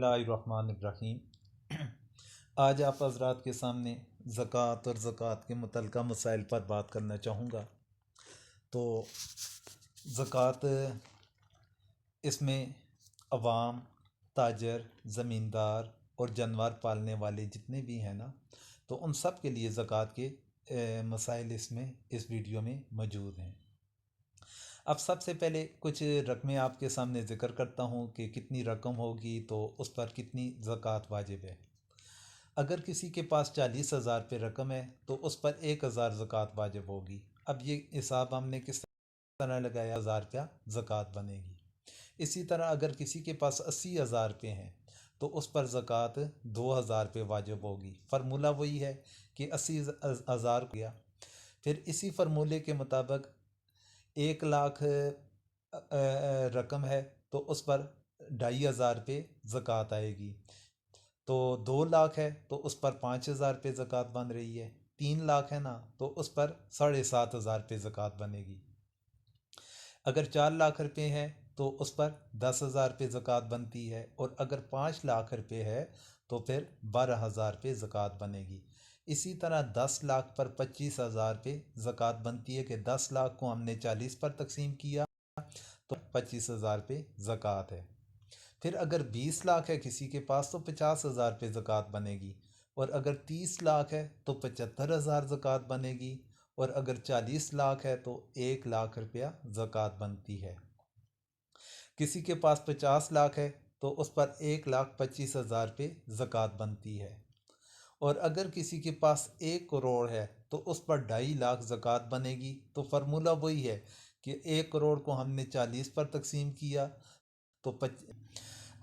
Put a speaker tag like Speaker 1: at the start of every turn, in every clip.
Speaker 1: اللہ الرحمن الرحیم۔ آج آپ حضرات کے سامنے زکوٰۃ اور زکوٰۃ کے متعلقہ مسائل پر بات کرنا چاہوں گا۔ تو زکوٰۃ، اس میں عوام، تاجر، زمیندار اور جانور پالنے والے جتنے بھی ہیں نا، تو ان سب کے لیے زکوٰۃ کے مسائل اس ویڈیو میں موجود ہیں۔ اب سب سے پہلے کچھ رقمیں آپ کے سامنے ذکر کرتا ہوں کہ کتنی رقم ہوگی تو اس پر کتنی زکوٰۃ واجب ہے۔ اگر کسی کے پاس 40,000 روپے رقم ہے تو اس پر 1,000 زکوٰۃ واجب ہوگی۔ اب یہ حساب ہم نے کس طرح لگایا؟ 1,000 روپیہ زکوٰۃ بنے گی۔ اسی طرح اگر کسی کے پاس 80,000 روپے ہیں تو اس پر زکوٰۃ 2,000 روپے واجب ہوگی۔ فرمولہ وہی ہے کہ 80,000 گیا۔ پھر اسی فرمولے کے مطابق 1,00,000 رقم ہے تو اس پر 2,500 روپے زکوٰۃ آئے گی۔ تو 2,00,000 ہے تو اس پر 5,000 روپے زکوٰۃ بن رہی ہے۔ 3,00,000 ہے نا تو اس پر 7,500 روپے زکوٰۃ بنے گی۔ اگر 4,00,000 روپے ہے تو اس پر 10,000 روپے زکوٰۃ بنتی ہے، اور اگر 5,00,000 روپے ہے تو پھر 12,000 روپے زکوٰۃ بنے گی۔ اسی طرح 10,00,000 پر 25,000 روپے زکوٰۃ بنتی ہے کہ 10,00,000 کو ہم نے 40 پر تقسیم کیا تو 25,000 روپے زکوٰۃ ہے۔ پھر اگر 20,00,000 ہے کسی کے پاس تو 50,000 روپے زکوٰۃ بنے گی، اور اگر 30,00,000 ہے تو 75,000 زکوٰۃ بنے گی، اور اگر 40,00,000 ہے تو 1,00,000 روپیہ زکوٰۃ بنتی ہے۔ کسی کے پاس 50,00,000 ہے تو اس پر 1,25,000 روپے زکوٰۃ بنتی ہے، اور اگر کسی کے پاس 1 کروڑ ہے تو اس پر 2,50,000 زکوٰۃ بنے گی۔ تو فرمولہ وہی ہے کہ 1 کروڑ کو ہم نے 40 پر تقسیم کیا تو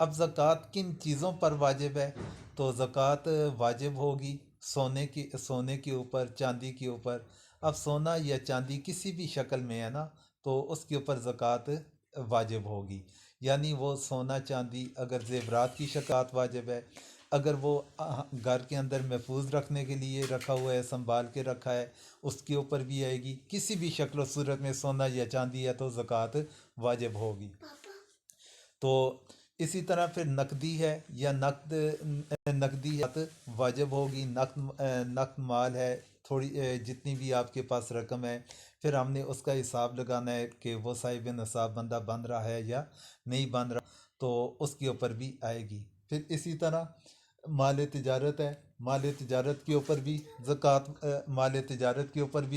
Speaker 1: اب زکوٰۃ کن چیزوں پر واجب ہے؟ تو زکوٰۃ واجب ہوگی سونے کے اوپر، چاندی کے اوپر۔ اب سونا یا چاندی کسی بھی شکل میں ہے نا تو اس کے اوپر زکوٰۃ واجب ہوگی، یعنی وہ سونا چاندی اگر زیورات کی زکوٰۃ واجب ہے، اگر وہ گھر کے اندر محفوظ رکھنے کے لیے رکھا ہوا ہے، سنبھال کے رکھا ہے، اس کے اوپر بھی آئے گی۔ کسی بھی شکل و صورت میں سونا یا چاندی ہے تو زکوٰۃ واجب ہوگی۔ تو اسی طرح پھر نقدی ہے یا نقدی واجب ہوگی۔ نقد مال ہے، تھوڑی جتنی بھی آپ کے پاس رقم ہے، پھر ہم نے اس کا حساب لگانا ہے کہ وہ صاحب نصاب بندہ بن رہا ہے یا نہیں بن رہا، تو اس کے اوپر بھی آئے گی۔ پھر اسی طرح مال تجارت ہے، مال تجارت کے اوپر بھی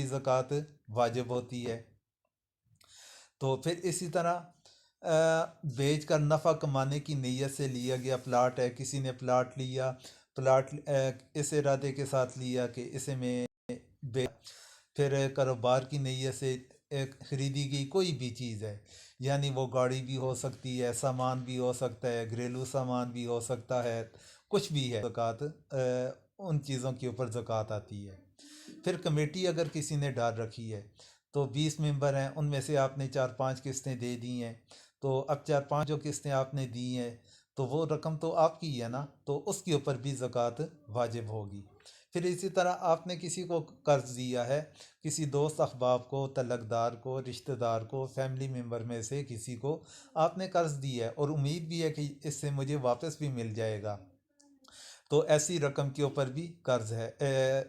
Speaker 1: زکوٰۃ واجب ہوتی ہے۔ تو پھر اسی طرح بیچ کر نفع کمانے کی نیت سے لیا گیا پلاٹ ہے، کسی نے پلاٹ لیا، پلاٹ اس ارادے کے ساتھ لیا کہ اسے میں پھر کاروبار کی نیت سے خریدی گئی کوئی بھی چیز ہے، یعنی وہ گاڑی بھی ہو سکتی ہے، سامان بھی ہو سکتا ہے، گھریلو سامان بھی ہو سکتا ہے، کچھ بھی ہے، زکوٰۃ ان چیزوں کے اوپر زکوٰۃ آتی ہے۔ پھر کمیٹی اگر کسی نے ڈال رکھی ہے تو 20 ممبر ہیں، ان میں سے آپ نے 4-5 قسطیں دے دی ہیں، تو اب 4-5 جو قسطیں آپ نے دی ہیں تو وہ رقم تو آپ کی ہے نا، تو اس کے اوپر بھی زکوٰۃ واجب ہوگی۔ پھر اسی طرح آپ نے کسی کو قرض دیا ہے، کسی دوست احباب کو، تعلق دار کو، رشتہ دار کو، فیملی ممبر میں سے کسی کو آپ نے قرض دیا ہے اور امید بھی ہے کہ اس سے مجھے واپس بھی مل جائے گا، تو ایسی رقم کے اوپر بھی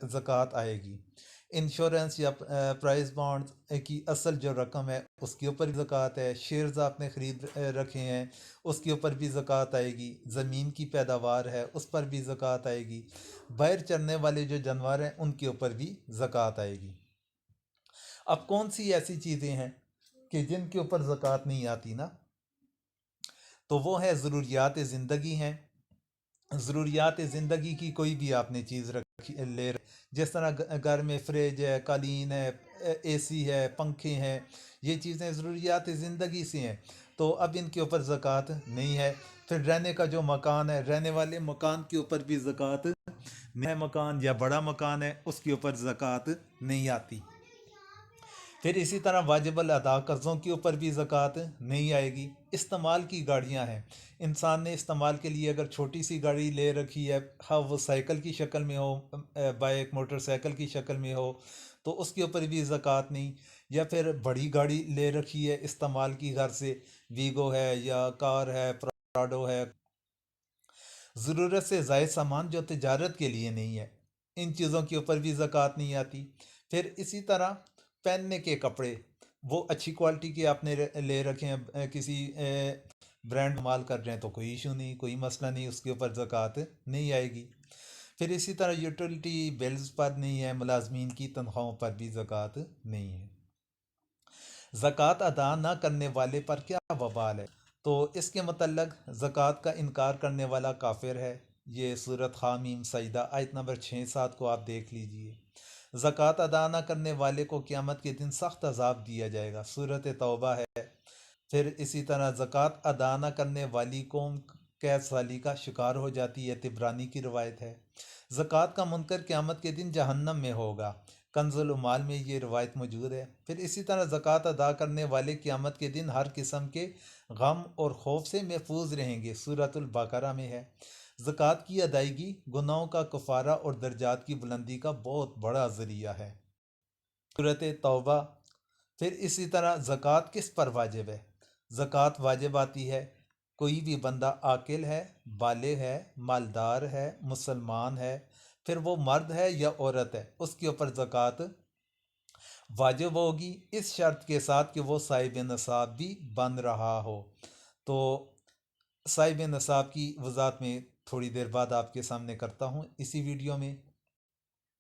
Speaker 1: زکوٰۃ آئے گی۔ انشورنس یا پرائز بانڈ کی اصل جو رقم ہے اس کے اوپر بھی زکوٰۃ ہے۔ شیئرز آپ نے خرید رکھے ہیں اس کے اوپر بھی زکوٰۃ آئے گی۔ زمین کی پیداوار ہے اس پر بھی زکوٰۃ آئے گی۔ باہر چرنے والے جو جانور ہیں ان کے اوپر بھی زکوٰۃ آئے گی۔ اب کون سی ایسی چیزیں ہیں کہ جن کے اوپر زکوٰۃ نہیں آتی نا؟ تو وہ ہے ضروریات زندگی ہیں۔ ضروریات زندگی کی کوئی بھی آپ نے چیز جس طرح گھر میں فریج ہے، قالین ہے، اے سی ہے، پنکھے ہیں، یہ چیزیں ضروریات زندگی سے ہیں، تو اب ان کے اوپر زکوٰۃ نہیں ہے۔ پھر رہنے کا جو مکان ہے، رہنے والے مکان کے اوپر بھی زکوٰۃ، نیا مکان یا بڑا مکان ہے اس کے اوپر زکوٰۃ نہیں آتی۔ پھر اسی طرح واجب الادا قرضوں کے اوپر بھی زکوٰۃ نہیں آئے گی۔ استعمال کی گاڑیاں ہیں، انسان نے استعمال کے لیے اگر چھوٹی سی گاڑی لے رکھی ہے، ہاں وہ سائیکل کی شکل میں ہو، بائک موٹر سائیکل کی شکل میں ہو، تو اس کے اوپر بھی زکوٰۃ نہیں۔ یا پھر بڑی گاڑی لے رکھی ہے استعمال کی، گھر سے ویگو ہے یا کار ہے، پراڈو ہے، ضرورت سے زائد سامان جو تجارت کے لیے نہیں ہے، ان چیزوں کے اوپر بھی زکوٰۃ نہیں آتی۔ پھر اسی طرح پہننے کے کپڑے، وہ اچھی کوالٹی کے آپ نے لے رکھے ہیں، کسی برانڈ مال کر رہے ہیں تو کوئی ایشو نہیں، کوئی مسئلہ نہیں، اس کے اوپر زکوٰۃ نہیں آئے گی۔ پھر اسی طرح یوٹیلیٹی بلز پر نہیں ہے، ملازمین کی تنخواہوں پر بھی زکوٰۃ نہیں ہے۔ زکوٰۃ ادا نہ کرنے والے پر کیا وبال ہے؟ تو اس کے متعلق زکوٰۃ کا انکار کرنے والا کافر ہے۔ یہ سورۃ حامیم سجدہ آیت نمبر 6-7 کو آپ دیکھ لیجئے۔ زکوٰۃ ادا نہ کرنے والے کو قیامت کے دن سخت عذاب دیا جائے گا، سورۃ توبہ ہے۔ پھر اسی طرح زکوٰۃ ادا نہ کرنے والی قوم قید سالی کا شکار ہو جاتی ہے، طبرانی کی روایت ہے۔ زکوٰۃ کا منکر قیامت کے دن جہنم میں ہوگا، کنز العمال میں یہ روایت موجود ہے۔ پھر اسی طرح زکوٰۃ ادا کرنے والے قیامت کے دن ہر قسم کے غم اور خوف سے محفوظ رہیں گے، سورۃ البقرہ میں ہے۔ زکوٰۃ کی ادائیگی گناہوں کا کفارہ اور درجات کی بلندی کا بہت بڑا ذریعہ ہے، سورۃ توبہ۔ پھر اسی طرح زکوٰۃ کس پر واجب ہے؟ زکوٰۃ واجب آتی ہے کوئی بھی بندہ عاقل ہے، بالغ ہے، مالدار ہے، مسلمان ہے، پھر وہ مرد ہے یا عورت ہے، اس کے اوپر زکوٰۃ واجب ہوگی، اس شرط کے ساتھ کہ وہ صاحب نصاب بھی بن رہا ہو۔ تو صاحب نصاب کی وضاحت میں تھوڑی دیر بعد آپ کے سامنے کرتا ہوں اسی ویڈیو میں۔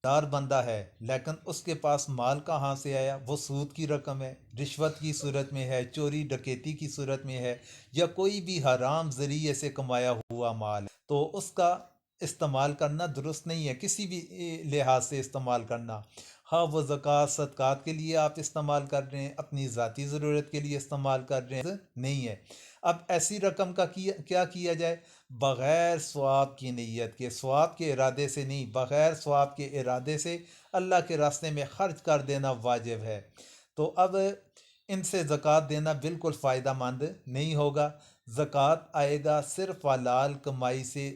Speaker 1: دار بندہ ہے لیکن اس کے پاس مال کہاں سے آیا؟ وہ سود کی رقم ہے، رشوت کی صورت میں ہے، چوری ڈکیتی کی صورت میں ہے، یا کوئی بھی حرام ذریعے سے کمایا ہوا مال ہے، تو اس کا استعمال کرنا درست نہیں ہے، کسی بھی لحاظ سے استعمال کرنا۔ ہاں وہ زکوٰۃ صدقات کے لیے آپ استعمال کر رہے ہیں، اپنی ذاتی ضرورت کے لیے استعمال کر رہے ہیں، نہیں ہے۔ اب ایسی رقم کا کیا کیا جائے؟ بغیر ثواب کی نیت کے، ثواب کے ارادے سے نہیں، بغیر ثواب کے ارادے سے اللہ کے راستے میں خرچ کر دینا واجب ہے۔ تو اب ان سے زکوٰۃ دینا بالکل فائدہ مند نہیں ہوگا۔ زکوٰۃ آئے گا صرف حلال کمائی سے،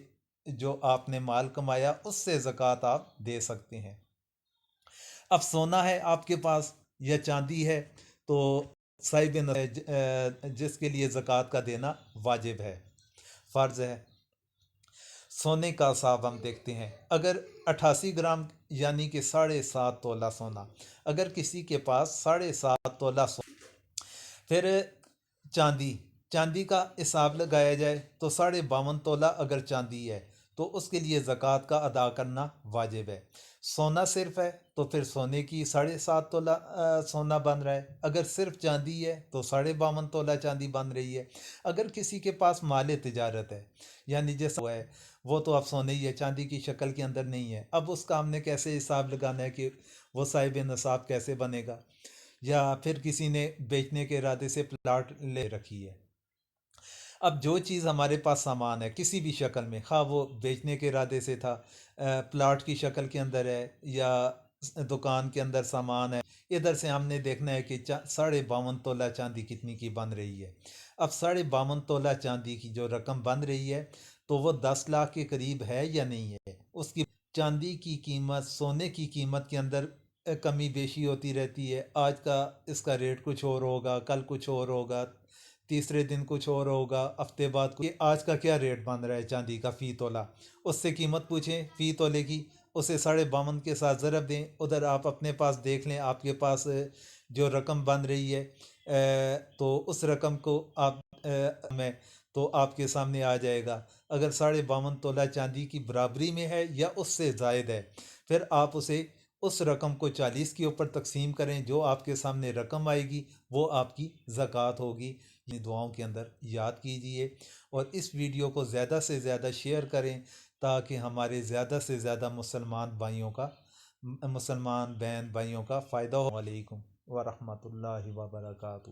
Speaker 1: جو آپ نے مال کمایا اس سے زکوٰۃ آپ دے سکتے ہیں۔ اب سونا ہے آپ کے پاس یا چاندی ہے تو صاحب جس کے لیے زکوٰۃ کا دینا واجب ہے، فرض ہے۔ سونے کا حساب ہم دیکھتے ہیں، اگر 88 گرام یعنی کہ 7.5 تولہ سونا، اگر کسی کے پاس 7.5 تولہ سونا، پھر چاندی کا حساب لگایا جائے تو 52.5 تولہ اگر چاندی ہے تو اس کے لیے زکوٰۃ کا ادا کرنا واجب ہے۔ سونا صرف ہے تو پھر سونے کی 7.5 تولہ سونا بن رہا ہے، اگر صرف چاندی ہے تو 52.5 تولہ چاندی بن رہی ہے۔ اگر کسی کے پاس مال تجارت ہے، یعنی جیسا ہے وہ تو اب سونے ہی ہے، چاندی کی شکل کے اندر نہیں ہے، اب اس کا ہم نے کیسے حساب لگانا ہے کہ وہ صاحب نصاب کیسے بنے گا؟ یا پھر کسی نے بیچنے کے ارادے سے پلاٹ لے رکھی ہے، اب جو چیز ہمارے پاس سامان ہے کسی بھی شکل میں، خواہ وہ بیچنے کے ارادے سے تھا، پلاٹ کی شکل کے اندر ہے، یا دکان کے اندر سامان ہے، ادھر سے ہم نے دیکھنا ہے کہ 52.5 تولہ چاندی کتنی کی بن رہی ہے۔ اب 52.5 تولہ چاندی کی جو رقم بن رہی ہے تو وہ 10 لاکھ کے قریب ہے یا نہیں ہے؟ اس کی چاندی کی قیمت سونے کی قیمت کے اندر کمی بیشی ہوتی رہتی ہے، آج کا اس کا ریٹ کچھ اور ہوگا، کل کچھ اور ہوگا، تیسرے دن کچھ اور ہوگا، ہفتے بعد یہ آج کا کیا ریٹ بن رہا ہے چاندی کا فی تولہ، اس سے قیمت پوچھیں فی تولے کی، اسے 52.5 کے ساتھ ضرب دیں، ادھر آپ اپنے پاس دیکھ لیں آپ کے پاس جو رقم بن رہی ہے تو اس رقم کو آپ میں تو آپ کے سامنے آ جائے گا۔ اگر 52.5 تولہ چاندی کی برابری میں ہے یا اس سے زائد ہے، پھر آپ اسے اس رقم کو 40 کے اوپر تقسیم کریں، جو آپ کے سامنے رقم آئے گی وہ آپ کی زکوٰۃ ہوگی۔ دعاؤں کے اندر یاد کیجئے اور اس ویڈیو کو زیادہ سے زیادہ شیئر کریں تاکہ ہمارے زیادہ سے زیادہ مسلمان بہن بھائیوں کا فائدہ ہو۔ علیکم ورحمۃ اللہ وبرکاتہ۔